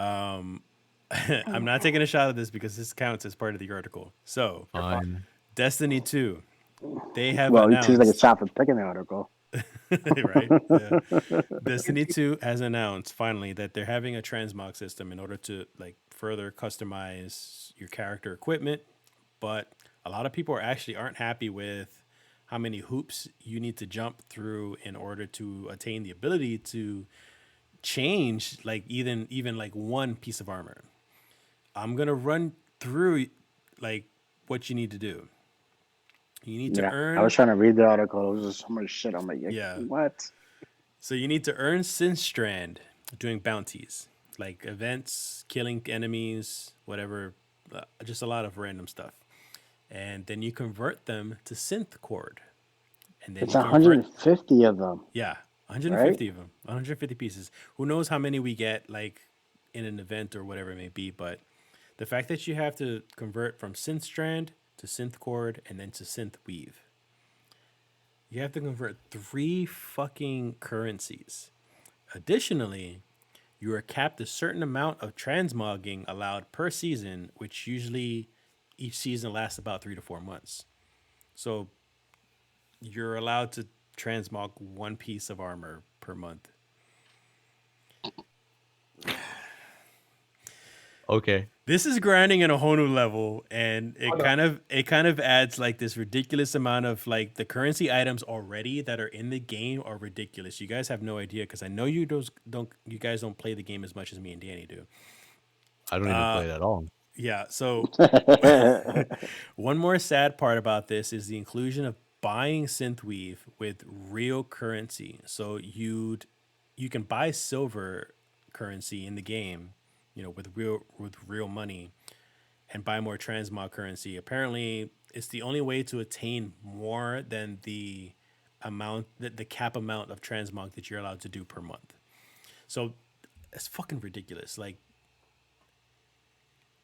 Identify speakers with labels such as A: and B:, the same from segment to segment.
A: I'm not taking a shot at this because this counts as part of the article. So,
B: Fine.
A: Destiny 2, they have
C: Well, it seems like a
A: announced,
C: shot for picking the article.
A: right? Yeah. Destiny 2 has announced finally that they're having a transmog system in order to like further customize your character equipment, but a lot of people aren't happy with how many hoops you need to jump through in order to attain the ability to change like even like one piece of armor. I'm going to run through like what you need to do. You need to
C: Yeah, I was
A: earn
C: trying to read the article. It was just so much shit. I'm like,
A: yeah.
C: what?
A: So you need to earn Synstrand doing bounties, like events, killing enemies, whatever, just a lot of random stuff. And then you convert them to synth cord. And then
C: It's
A: you convert,
C: 150 of them,
A: yeah,
C: right?
A: 150 of them, 150 pieces. Who knows how many we get, like in an event or whatever it may be. But the fact that you have to convert from synth strand to synth cord and then to synth weave, you have to convert three fucking currencies. Additionally, you are capped a certain amount of transmogging allowed per season, which usually each season lasts about 3 to 4 months. So you're allowed to transmog one piece of armor per month.
B: Okay.
A: This is grinding in a whole new level, and it kind of adds like this ridiculous amount of like the currency items already that are in the game are ridiculous. You guys have no idea because I know you guys don't play the game as much as me and Danny do.
B: I don't even play it at all.
A: Yeah, so one more sad part about this is the inclusion of buying synthweave with real currency. So you can buy silver currency in the game, with real money and buy more transmog currency. Apparently, it's the only way to attain more than the cap amount of transmog that you're allowed to do per month. So it's fucking ridiculous. Like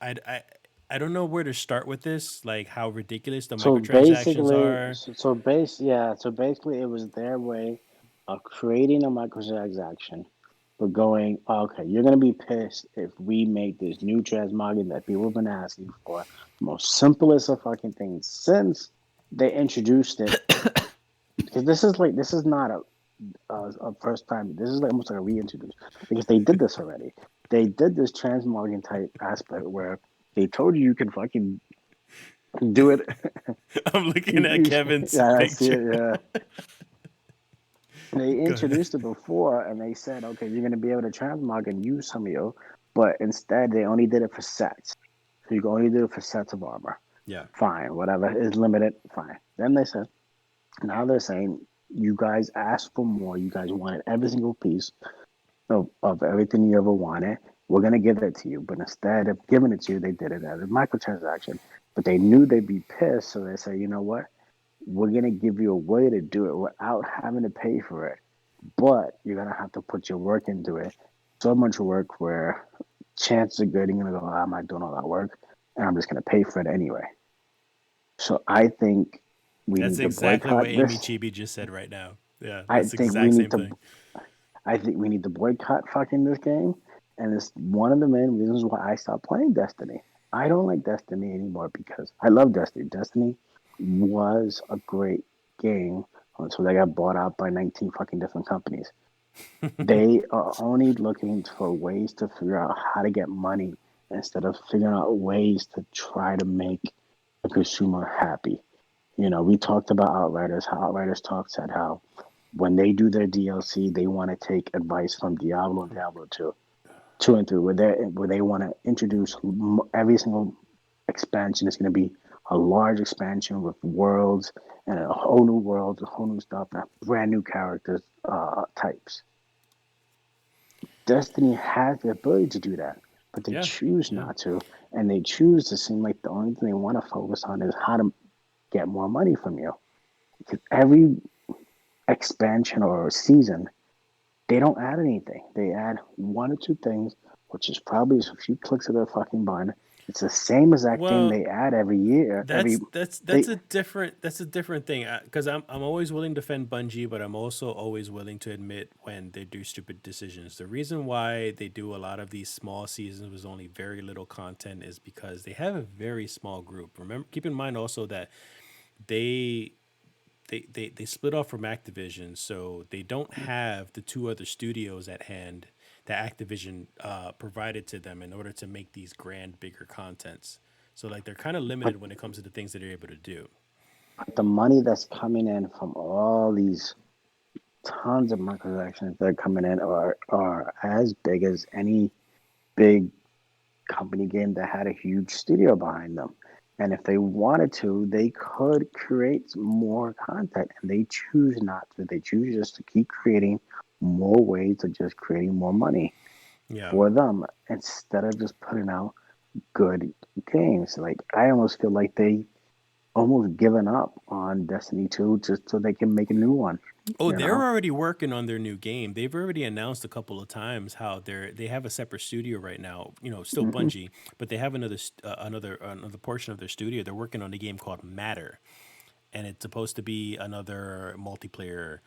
A: I I don't know where to start with this, like how ridiculous the
C: So
A: microtransactions
C: basically,
A: are.
C: so basically, it was their way of creating a microtransaction, but going, okay, you're gonna be pissed if we make this new transmogging that people have been asking for, the most simplest of fucking things since they introduced it. Because this is not a first time. This is like almost like a reintroduce because they did this already. They did this transmogging type aspect where they told you can fucking do it.
A: I'm looking at Kevin's
C: Yeah, I see
A: picture.
C: it. Yeah, they
A: Go ahead.
C: introduced it before, and they said, okay, you're gonna be able to transmog and use some of you, but instead they only did it for sets. So you can only do it for sets of armor.
A: Yeah.
C: Fine, whatever is limited. Fine. Then they said, now they're saying you guys asked for more. You guys wanted every single piece of everything you ever wanted. We're gonna give it to you, but instead of giving it to you, they did it as a microtransaction. But they knew they'd be pissed, so they said, you know what? We're gonna give you a way to do it without having to pay for it, but you're gonna have to put your work into it. So much work where chances are good you're gonna go, I'm not doing all that work, and I'm just gonna pay for it anyway. So I think we
A: That's
C: need to
A: exactly what
C: boycott
A: Amy
C: this.
A: Chibi just said right now. Yeah,
C: I
A: that's the
C: think we
A: exact
C: need
A: same
C: to.
A: thing.
C: I think we need to boycott fucking this game, and it's one of the main reasons why I stopped playing Destiny. I don't like Destiny anymore because I love Destiny. Destiny was a great game until they got bought out by 19 fucking different companies. They are only looking for ways to figure out how to get money instead of figuring out ways to try to make the consumer happy. You know, we talked about Outriders, how Outriders talk said how when they do their DLC, they want to take advice from Diablo and Diablo 2 and 3, where they want to introduce every single expansion is going to be a large expansion with worlds and a whole new world, a whole new stuff, and brand new characters types. Destiny has the ability to do that, but they
A: Yeah.
C: choose
A: Yeah.
C: not to, and they choose to seem like the only thing they want to focus on is how to get more money from you. Because every expansion or season, they don't add anything. They add one or two things, which is probably just a few clicks of their fucking button, It's the same exact thing
A: Well,
C: they add every year.
A: that's
C: They
A: a different thing because I'm always willing to defend Bungie, but I'm also always willing to admit when they do stupid decisions. The reason why they do a lot of these small seasons with only very little content is because they have a very small group. Remember, keep in mind also that they they split off from Activision, so they don't have the two other studios at hand that Activision provided to them in order to make these grand, bigger contents. So like they're kind of limited when it comes to the things that they're able to do.
C: the money that's coming in from all these tons of microtransactions that are coming in are as big as any big company game that had a huge studio behind them. And if they wanted to, they could create more content, and they choose not to. They choose just to keep creating more ways of just creating more money
A: Yeah.
C: for them instead of just putting out good games. Like I almost feel like they almost given up on Destiny 2 just so they can make a new one.
A: Oh,
C: You
A: they're
C: know?
A: already working on their new game. They've already announced a couple of times how they have a separate studio right now. You know, still
C: Mm-hmm.
A: Bungie, but they have another portion of their studio. They're working on a game called Matter, and it's supposed to be another multiplayer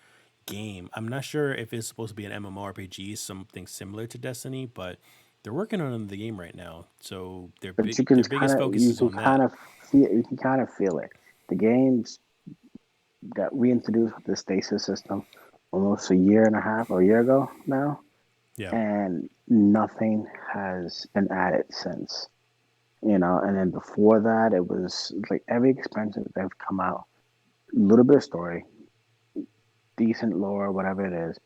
A: game. I'm not sure if it's supposed to be an MMORPG, something similar to Destiny, but they're working on the game right now. So
C: But you can
A: their biggest focus is on that.
C: you can kind of feel it. The games that we introduced with the stasis system almost a year and a half or a year ago now,
A: Yeah.
C: and nothing has been added since. You know, and then before that, it was like every expansion that have come out, a little bit of story, decent lore, whatever it is,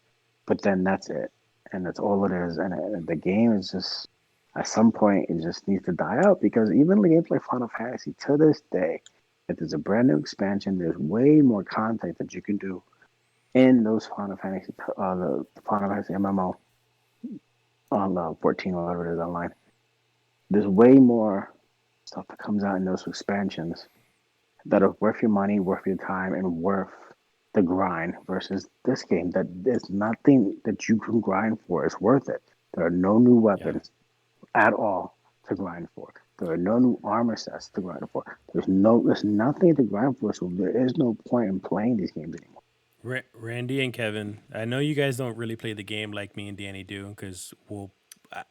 C: but then that's it, and that's all it is. And the game is just at some point it just needs to die out because even the games like Final Fantasy to this day, if there's a brand new expansion, there's way more content that you can do in those the Final Fantasy MMO on 14 or whatever it is online. There's way more stuff that comes out in those expansions that are worth your money, worth your time, and worth the grind versus this game that there's nothing that you can grind for. It's worth it. There are no new weapons at all to grind for. There are no new armor sets to grind for. There's nothing to grind for, so there is no point in playing these games anymore.
A: Randy and Kevin, I know you guys don't really play the game like me and Danny do because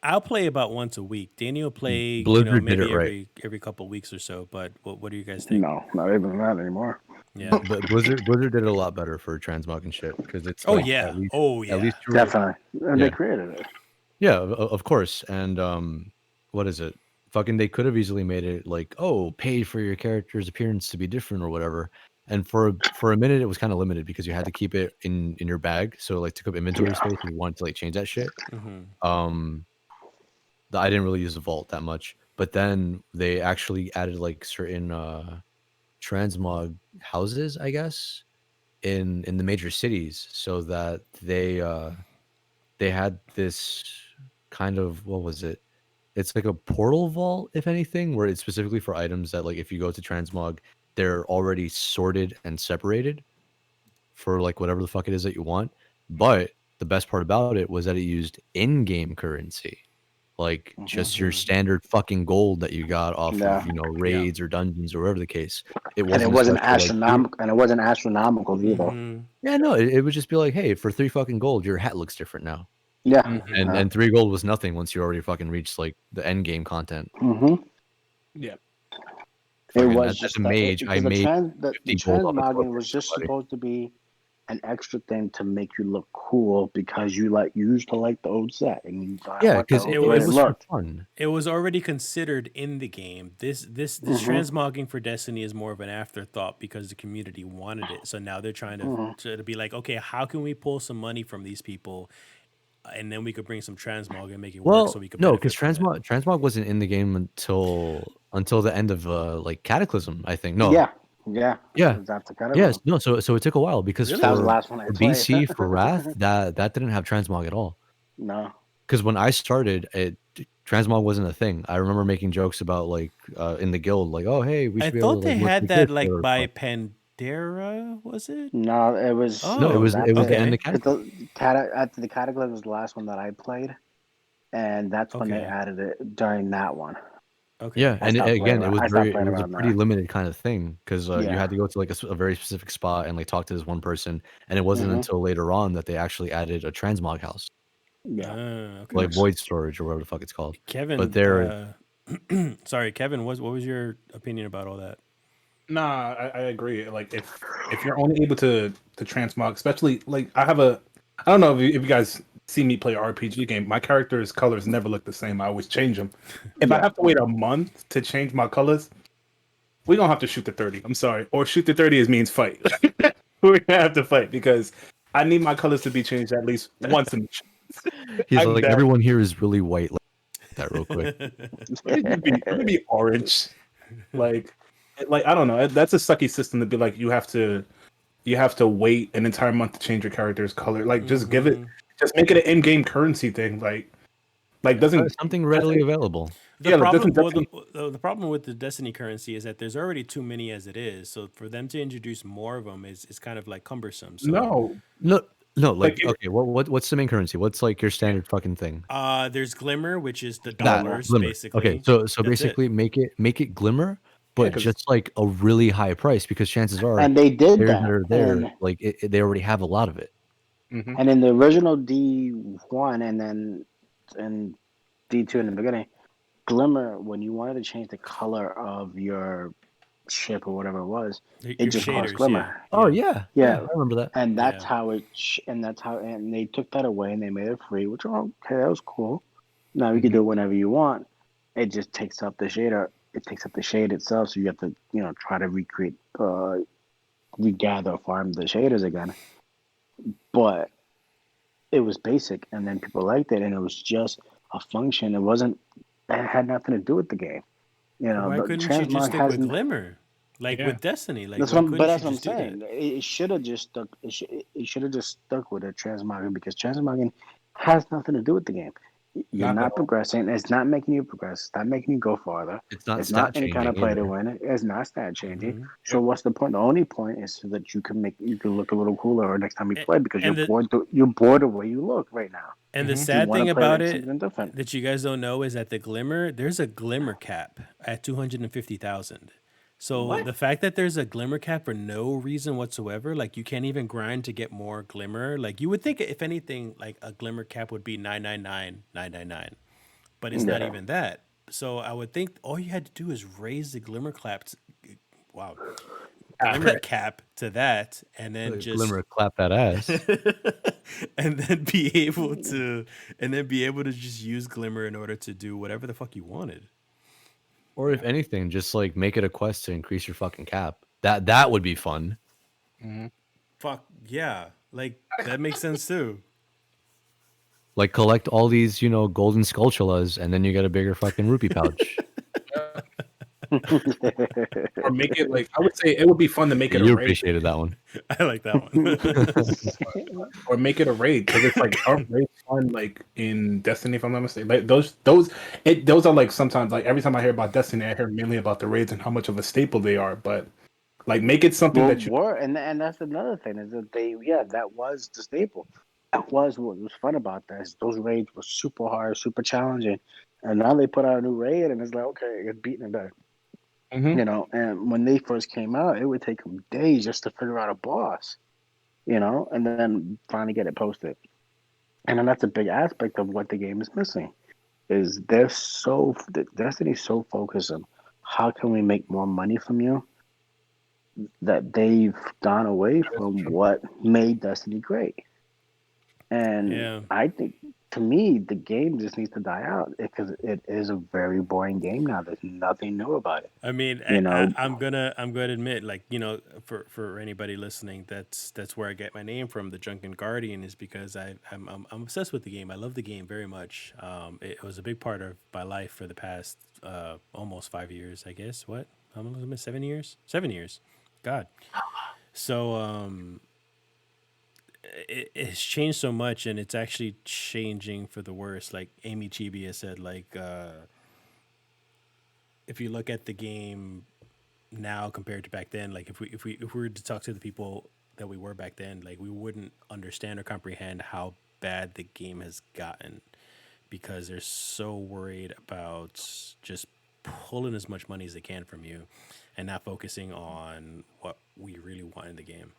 A: I'll play about once a week. Danny will play,
B: Blizzard did
A: maybe
B: it right.
A: every couple of weeks or so. But what do you guys think?
C: No, not even that anymore.
A: Yeah.
B: But Blizzard did it a lot better for transmog and shit because it's
A: Oh
B: like
A: yeah. Oh yeah.
B: at least you were,
C: Definitely. And
B: yeah.
C: they created it.
B: Yeah, of course. And what is it? Fucking they could have easily made it like, oh, pay for your character's appearance to be different or whatever. And for a minute it was kind of limited because you had to keep it in your bag. So like took up inventory space if you wanted to like change that shit. Um I didn't really use the vault that much. But then they actually added like certain transmog houses, I guess, in the major cities so that they had this kind of, what was it? It's like a portal vault, if anything, where it's specifically for items that, like, if you go to transmog, they're already sorted and separated for like whatever the fuck it is that you want. But the best part about it was that it used in-game currency, like just your standard fucking gold that you got off
C: Yeah.
B: of raids or dungeons or whatever the case. It
C: And
B: wasn't
C: it wasn't
B: special, like,
C: astronomical. And it wasn't astronomical either.
B: yeah, no, it would just be like, hey, for 3 fucking gold, your hat looks different now.
C: Yeah.
B: And 3 gold was nothing once you already fucking reached like the end game content.
A: Yeah.
C: It
B: Fucking
C: was
B: as
C: just
B: a mage, I made
C: the
B: 50 gold off of
C: transmogging was
B: teleporting
C: just
B: somebody.
C: supposed to be an extra thing to make you look cool because you used to like the old set and you thought
B: Yeah,
C: what
B: because
C: the
B: it
C: old way
B: was for
C: looked.
B: fun.
A: It was already considered in the game. This transmogging for Destiny is more of an afterthought because the community wanted it. So now they're trying to be like, okay, how can we pull some money from these people, and then we could bring some transmog and make it work so we could
B: No,
A: benefit
B: because
A: from it.
B: transmog wasn't in the game until the end of like Cataclysm, I think. No,
C: Yeah.
B: yeah,
C: That's kind of
B: yes, no. So it took a while because
A: Really?
C: That was the
B: for
C: last one I played.
B: BC for Wrath that didn't have transmog at all.
C: No.
B: Because when I started, transmog wasn't a thing. I remember making jokes about like in the guild, like, oh hey, we
A: I
B: should be able
A: thought
B: to
A: they
B: like work
A: had
B: with
A: that
B: this
A: like
B: or
A: by
B: fuck.
A: Pandera, was it?
C: No, it was
B: No, it
A: Oh,
B: was
C: that
B: it was
A: okay.
B: in the
C: But
B: Cataclysm.
C: the Cataclysm was the last one that I played, and that's when they
A: Okay.
C: added it during that one.
A: Okay.
B: Yeah, and
C: playing
B: again,
C: around. I stopped playing
B: it was a
C: around
B: pretty
C: there.
B: limited kind of thing because you
C: Yeah.
B: had to go to like a very specific spot and like talk to this one person, and it wasn't
C: Hmm.
B: until later on that they actually added a transmog house,
C: Yeah.
A: Okay.
B: like
C: Yes.
B: void storage or whatever the fuck it's called. But
A: Kevin,
B: there,
A: sorry, Kevin, what was your opinion about all that?
D: Nah, I agree. Like if you're only able to transmog, especially like I don't know if you guys see me play an RPG game. My character's colors never look the same. I always change them. If I
C: Yeah.
D: have to wait a month to change my colors, we don't have to shoot the 30. I'm sorry, or shoot the 30 is means fight. We're gonna have to fight because I need my colors to be changed at least once in.
B: he's
D: I'm
B: like,
D: that.
B: everyone here is really white. Like that real quick.
D: Let me be orange. Like I don't know. That's a sucky system to be like you have to wait an entire month to change your character's color. Like just give it,
A: Mhm.
D: just make it an in-game currency thing. Like doesn't
B: Something readily available.
A: The
D: yeah, like
A: problem,
D: doesn't
A: well,
D: Destiny,
A: the problem with the Destiny currency is that there's already too many as it is. So for them to introduce more of them is kind of like cumbersome. So
D: no
B: No, no,
D: like
B: like okay, what's the main currency? What's like your standard fucking thing?
A: there's Glimmer, which is the
B: That
A: dollars,
B: glimmer. Okay,
A: basically.
B: so
A: That's it.
B: basically make it glimmer,
D: yeah
B: but
D: because
B: just like a really high price because chances are
C: And they did
B: players that
C: that.
B: are there, like they already have a lot of it.
C: And in the original D1 and then in D2 in the beginning, Glimmer, when you wanted to change the color of your ship or whatever it was, it
A: Your
C: just cost
A: shaders,
C: Glimmer.
B: Oh
A: yeah.
B: yeah,
C: Yeah.
B: I remember that.
C: And that's
A: Yeah.
C: how and they took that away and they made it free, which, okay, that was cool. Now you can do it whenever you want. It just takes up the shader. It takes up the shade itself, so you have to, try to regather, farm the shaders again. But it was basic, and then people liked it, and it was just a function. It had nothing to do with the game.
A: Why
C: The
A: couldn't you just
C: transmog
A: stick with
C: hasn't.
A: Glimmer, like
D: Yeah.
A: with Destiny? Like
C: That's
A: why
C: what I'm, but
A: couldn't
C: that's
A: you
C: what I'm
A: just do
C: saying.
A: that?
C: It should have just stuck. It should have just stuck with a transmogging because transmogging has nothing to do with the game. You're
D: not at
C: not
D: all.
C: progressing. It's not making you progress. It's not making you go farther.
B: It's not
C: It's
B: stat
C: not any kind of
B: changing
C: play to
B: either.
C: win. It's not stat changing.
A: Mhm.
C: So what's the point? The only point is so that you can look a little cooler next time you
A: A-
C: play because
A: and the
C: you're bored the way you look right now.
A: and the
D: Mhm.
C: You
A: sad
C: want
A: thing
C: to play
A: about
C: like
A: it
C: something different.
A: that you guys don't know is that there's a Glimmer cap at 250,000. So the fact that there's a Glimmer cap for no reason whatsoever, like you can't even grind to get more Glimmer. Like you would think, if anything, like a Glimmer cap would be 999,999, but it's not
C: Yeah.
A: even that. So I would think all you had to do is raise the Glimmer wow, Glimmer cap to that, and then just
B: Glimmer clap that ass.
A: and then be able to just use Glimmer in order to do whatever the fuck you wanted.
B: Or if anything, just like make it a quest to increase your fucking cap. That would be fun.
A: Fuck yeah, like that makes sense too.
B: Like collect all these, golden skulltulas, and then you get a bigger fucking rupee pouch.
D: Or make it like I would say it would be fun to make it a
B: You
D: raid
B: appreciated that one.
A: I like that one.
D: or make it a raid because it's like our raids fun like in Destiny if I'm not mistaken. Like those are like sometimes like every time I hear about Destiny I hear mainly about the raids and how much of a staple they are. But like make it something that you
C: And that's another thing is that that was the staple. That was what was fun about that. Is those raids were super hard, super challenging, and now they put out a new raid and it's like, okay, it's beating it better. And when they first came out, it would take them days just to figure out a boss, and then finally get it posted. And then that's a big aspect of what the game is missing. Is Destiny's so focused on how can we make more money from you that they've gone away from what made Destiny great. And
A: Yeah.
C: I think, to me, the game just needs to die out because it is a very boring game now. There's nothing new about it.
A: I mean,
C: You know,
A: I'm gonna admit, like for anybody listening, that's where I get my name from. The Drunken Guardian is because I'm obsessed with the game. I love the game very much. It was a big part of my life for the past almost 5 years, I guess. What? How long has it been? 7 years? 7 years. God. So it's changed so much, and it's actually changing for the worse. Like Amy Chibi has said, like if you look at the game now compared to back then, like if we were to talk to the people that we were back then, like we wouldn't understand or comprehend how bad the game has gotten because they're so worried about just pulling as much money as they can from you, and not focusing on what we really want in the game.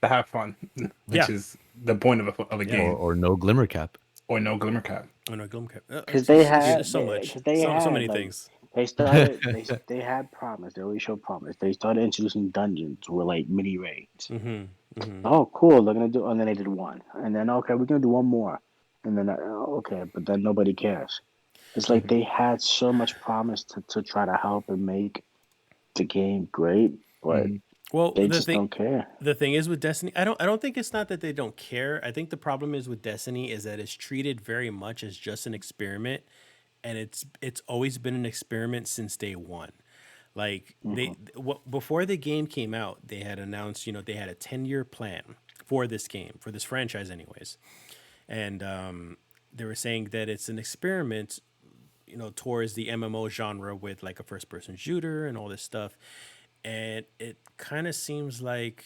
D: To have fun, which
A: Yeah.
D: is the point of a
A: Yeah.
D: game,
B: or no glimmer cap.
D: or no glimmer cap.
A: Oh no, Gloomcap.
C: Because they had
A: so much,
C: because they had
A: so many
C: like
A: things.
C: they started they had promise. They always showed promise. They started introducing dungeons with like mini raids. Oh, cool! They're gonna do, and then they did one, and then okay, we're gonna do one more, and then okay, but then nobody cares. It's like they had so much promise to try to help and make the game great, but
A: Well,
C: they
A: the
C: just
A: thing,
C: don't care.
A: the thing is with Destiny, I don't think it's not that they don't care. I think the problem is with Destiny is that it's treated very much as just an experiment, and it's always been an experiment since day one. Like before the game came out, they had announced, they had a 10-year plan for this game, for this franchise anyways. And they were saying that it's an experiment, towards the MMO genre with like a first person shooter and all this stuff. And it kind of seems like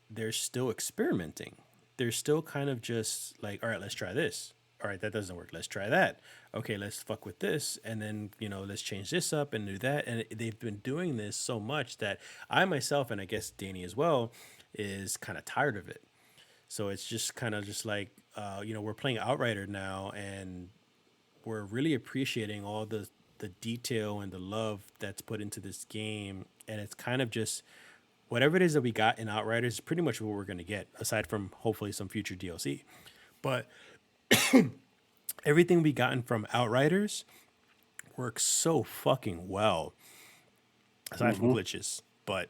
A: they're still experimenting. They're still kind of just like, all right, let's try this. All right, that doesn't work. Let's try that. Okay, let's fuck with this. And then, let's change this up and do that. And they've been doing this so much that I myself, and I guess Danny as well, is kind of tired of it. So it's just kind of just like, we're playing Outrider now, and we're really appreciating all the detail and the love that's put into this game. And it's kind of just whatever it is that we got in Outriders is pretty much what we're going to get, aside from hopefully some future DLC. But everything we gotten from Outriders works so fucking well, aside from glitches. But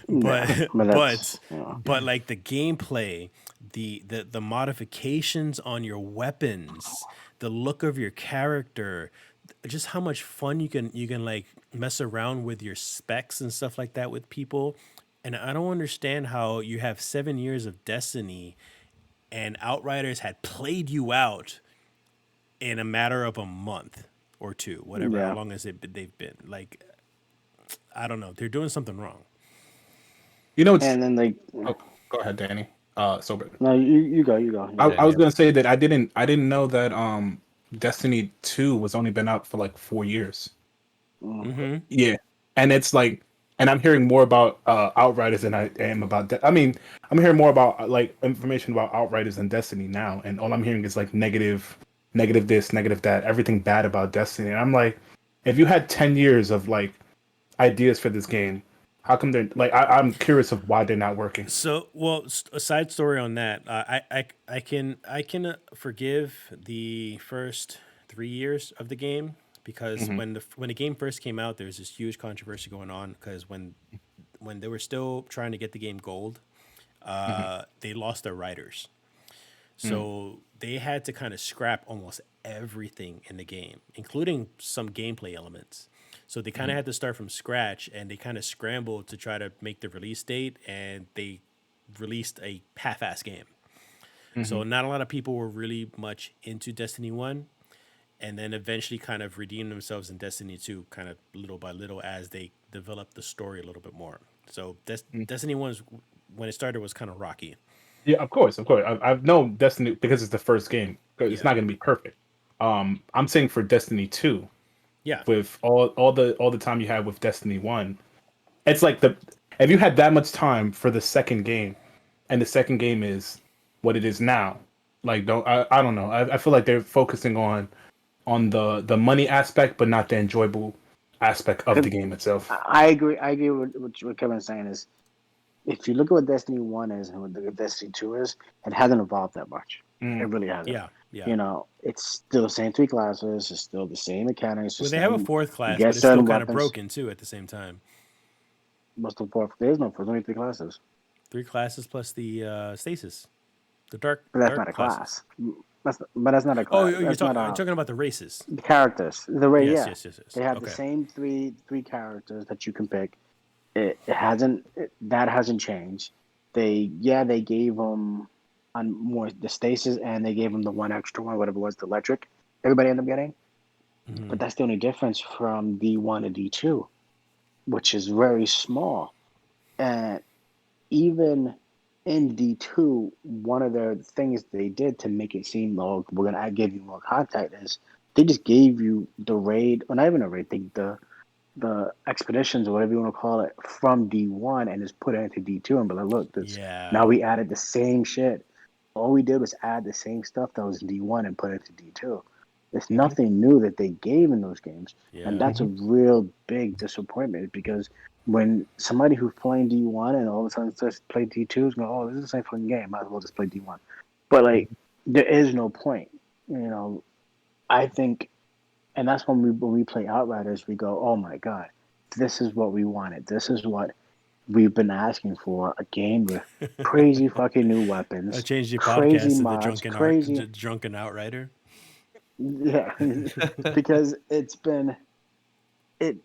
A: but like the gameplay, the modifications on your weapons, the look of your character, just how much fun you can like mess around with your specs and stuff like that with people. And I don't understand how you have 7 years of Destiny and Outriders had played you out in a matter of a month or two, whatever, how long as they've been. Like, I don't know. They're doing something wrong.
D: It's,
C: and then like,
D: go ahead, Danny. Sober.
C: No, you go.
D: I was gonna say that I didn't know that Destiny 2 was only been out for like 4 years. Yeah, and it's like, and I'm hearing more about Outriders than I am about. I'm hearing more about like information about Outriders than Destiny now, and all I'm hearing is like negative this, negative that, everything bad about Destiny. And I'm like, if you had 10 years of like ideas for this game, how come they're like? I'm curious of why they're not working.
A: So, well, a side story on that. I can forgive the first 3 years of the game, because when the game first came out, there was this huge controversy going on, because when they were still trying to get the game gold, they lost their writers. So they had to kind of scrap almost everything in the game, including some gameplay elements. So they kind of had to start from scratch, and they kind of scrambled to try to make the release date, and they released a half-ass game. So not a lot of people were really much into Destiny 1, and then eventually kind of redeemed themselves in Destiny 2, kind of little by little as they developed the story a little bit more. So Destiny 1, when it started, was kind of rocky.
D: Yeah, of course. I've known Destiny because it's the first game. It's not going to be perfect. I'm saying for Destiny 2,
A: yeah,
D: with all the time you had with Destiny 1, it's like if you had that much time for the second game, and the second game is what it is now, like I don't know. I feel like they're focusing on the money aspect, but not the enjoyable aspect of the game itself.
C: I agree with what Kevin's saying. Is if you look at what Destiny 1 is and what Destiny 2 is, it hasn't evolved that much. It really hasn't.
A: Yeah.
C: It's still the same 3 classes. It's still the same mechanics.
A: Well, they have a 4th class, but it's still kind of broken too at the same time.
C: What's the 4th? There's no 4th. There's only 3 classes.
A: 3 classes plus the stasis, the dark.
C: But that's
A: dark
C: not a
A: classes.
C: class. That's not a class.
A: Oh, you're talking about the races.
C: The characters. The race.
A: Yes.
C: They have the same three characters that you can pick. That hasn't changed. They gave them on more the stasis, and they gave them the one extra one, whatever it was, the electric. Everybody ended up getting, but that's the only difference from D1 to D2, which is very small. And even in D2, one of the things they did to make it seem like we're gonna give you more content is they just gave you the raid, or not even a raid, the expeditions or whatever you want to call it from D1 and just put it into D2 and be like, look, this now we added the same shit. All we did was add the same stuff that was in D1 and put it into D2. There's nothing new that they gave in those games. And that's a real big disappointment because when somebody who's playing D1 and all of a sudden starts to play D2 is going, oh, this is the same fucking game. Might as well just play D1. But like, there is no point. You know, I think, and that's when we play Outriders, we go, oh my God, this is what we wanted. This is what we've been asking for, a game with crazy fucking new weapons.
A: I changed your
C: crazy
A: podcast
C: mods,
A: to
C: crazy
A: Drunken Outrider.
C: Yeah, because it's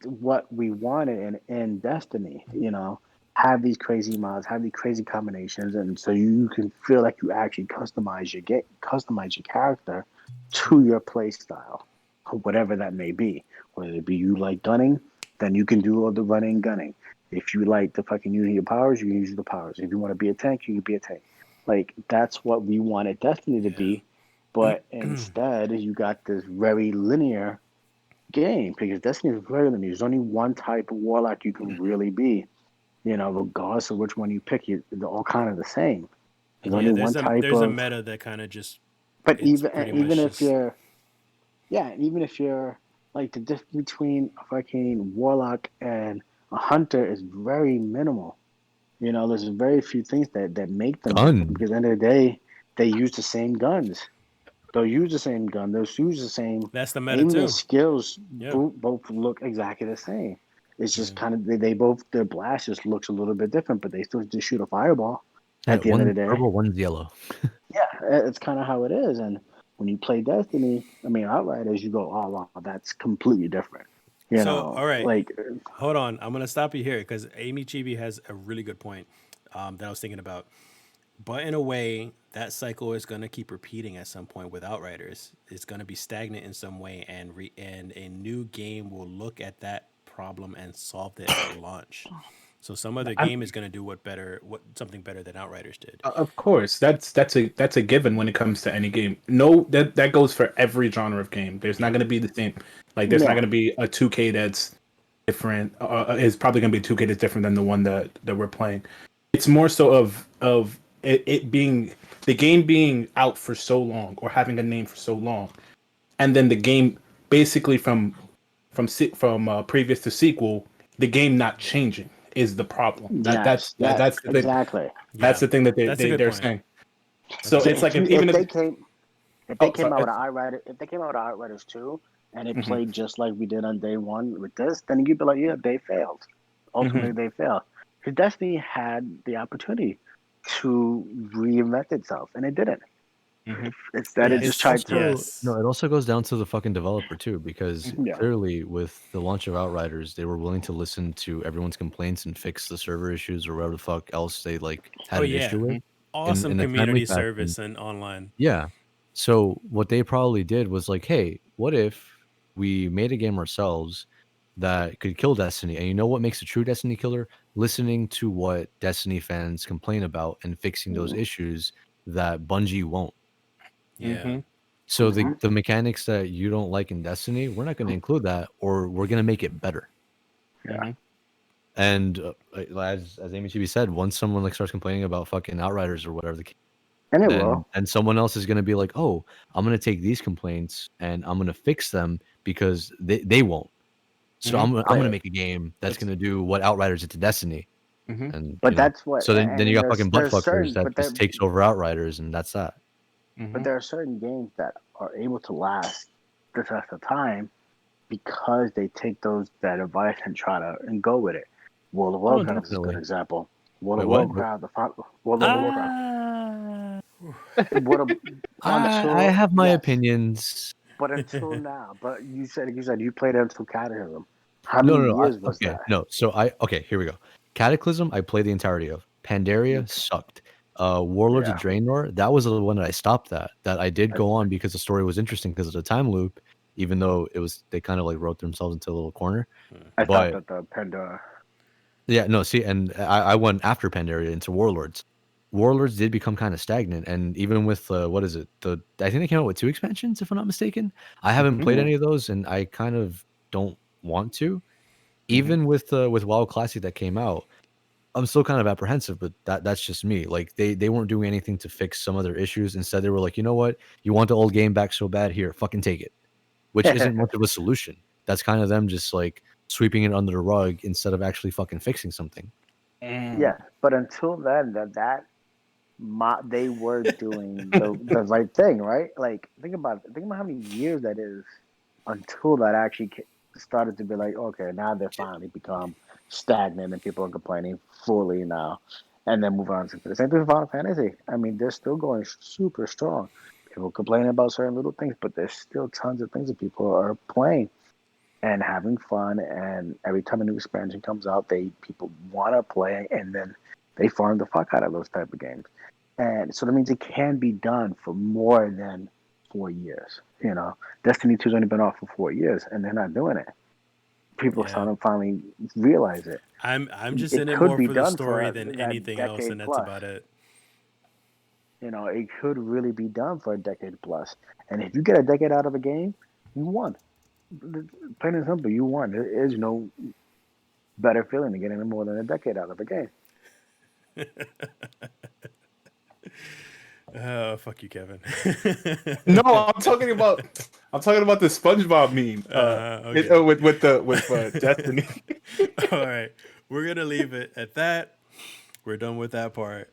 C: what we wanted in Destiny, you know, have these crazy mods, have these crazy combinations, and so you can feel like you actually customize your character to your play style, whatever that may be. Whether it be you like gunning, then you can do all the running gunning. If you like the fucking using your powers, you can use the powers. If you want to be a tank, you can be a tank. Like, that's what we wanted Destiny to be. But instead, you got this very linear game because Destiny is very linear. There's only one type of warlock you can really be. You know, regardless of which one you pick, they're all kind of the same. There's only one type of.
A: There's a meta that kind of just.
C: But even if you're like, the difference between a fucking warlock and a hunter is very minimal. You know, there's very few things that make them different because at the end of the day, they use the same guns. They'll use the same gun. They'll use the same.
A: That's the meta
C: even
A: too.
C: Their skills both look exactly the same. It's just kind of they both, their blast just looks a little bit different, but they still just shoot a fireball at the end of the day.
B: Purple, one's yellow.
C: Yeah, it's kind of how it is. And when you play Destiny, I mean Outriders, you go, oh wow, that's completely different. You know,
A: all right,
C: like,
A: hold on, I'm gonna stop you here because Amy Chibi has a really good point that I was thinking about. But in a way, that cycle is going to keep repeating at some point with Outriders. It's going to be stagnant in some way, and a new game will look at that problem and solve it at launch. So some other game is going to do something better than Outriders did.
D: Of course, that's a given when it comes to any game. No, that goes for every genre of game. There's not going to be the same. Like, there's not going to be a 2K that's different. It's probably going to be a 2K that's different than the one that we're playing. It's more so of it being the game being out for so long or having a name for so long, and then the game basically from previous to sequel, the game not changing is the problem. That's the thing.
C: Exactly.
D: That's the thing that they're saying. So it's like if they came out with
C: Outriders 2 and it played just like we did on day one with this, then you'd be like, yeah, they failed. Ultimately, they failed. Because Destiny had the opportunity to reinvent itself, and it didn't. Instead, it just tried to.
B: No, it also goes down to the fucking developer too, because clearly with the launch of Outriders, they were willing to listen to everyone's complaints and fix the server issues or whatever the fuck else they had an issue with.
A: Awesome community service and online.
B: Yeah. So what they probably did was like, hey, what if we made a game ourselves that could kill Destiny? And you know what makes a true Destiny killer? Listening to what Destiny fans complain about and fixing those issues that Bungie won't.
A: Yeah.
B: So the mechanics that you don't like in Destiny, we're not going to include that, or we're going to make it better.
C: Yeah.
B: And as Amy Chibi said, once someone starts complaining about fucking Outriders or whatever the case,
C: and it will,
B: and someone else is going to be like, oh, I'm going to take these complaints and I'm going to fix them because they won't. So I'm going to make a game that's going to do what Outriders did to Destiny. And
C: but that's what.
B: So then you got fucking buttfuckers that just takes over Outriders, and that's that.
C: But there are certain games that are able to last the test of time because they take that advice and try to go with it. World of Warcraft is a good example. World of Warcraft.
B: I have my opinions.
C: But until now, but you said you played it until Cataclysm. How many years was that?
B: No, so here we go. Cataclysm, I played the entirety of. Pandaria sucked. Warlords of Draenor, that was the one that I stopped at. That I did go on because the story was interesting because of the time loop, even though they kind of like wrote themselves into a little corner.
C: I stopped at the Pandora.
B: Yeah, no, see, and I went after Pandaria into Warlords. Warlords did become kind of stagnant, and even with what is it? I think they came out with 2 expansions, if I'm not mistaken. I haven't played
C: Mhm.
B: any of those, and I kind of don't want to.
C: Mhm.
B: Even with WoW Classic that came out, I'm still kind of apprehensive, but that's just me. Like they weren't doing anything to fix some of their issues. Instead, they were like, you know what? You want the old game back so bad, here, fucking take it. Which isn't much of a solution. That's kind of them just like sweeping it under the rug instead of actually fucking fixing something.
C: Yeah, but until then, they were doing the right thing, right? Like think about how many years that is until that actually started to be like, okay, now they're finally become stagnant and people are complaining fully now, and then move on to the same thing with Final Fantasy. I mean, they're still going super strong. People complaining about certain little things, but there's still tons of things that people are playing and having fun. And every time a new expansion comes out, people want to play, and then they farm the fuck out of those type of games. And so that means it can be done for more than 4 years. You know, Destiny 2's only been off for 4 years, and they're not doing it. People
A: Yeah.
C: starting to finally realize it.
A: I'm just
C: It
A: in it
C: could
A: more
C: be
A: for the
C: done
A: story
C: for
A: than
C: that
A: anything else,
C: decade
A: and that's
C: plus.
A: about it.
C: You know, it could really be done for a decade plus. And if you get a decade out of a game, you won. Plain and simple, you won. There is no better feeling than getting more than a decade out of a game.
A: Oh, fuck you, Kevin.
D: No, I'm talking about the SpongeBob meme.
A: Okay.
D: With Destiny.
A: All right, we're gonna leave it at that. We're done with that part.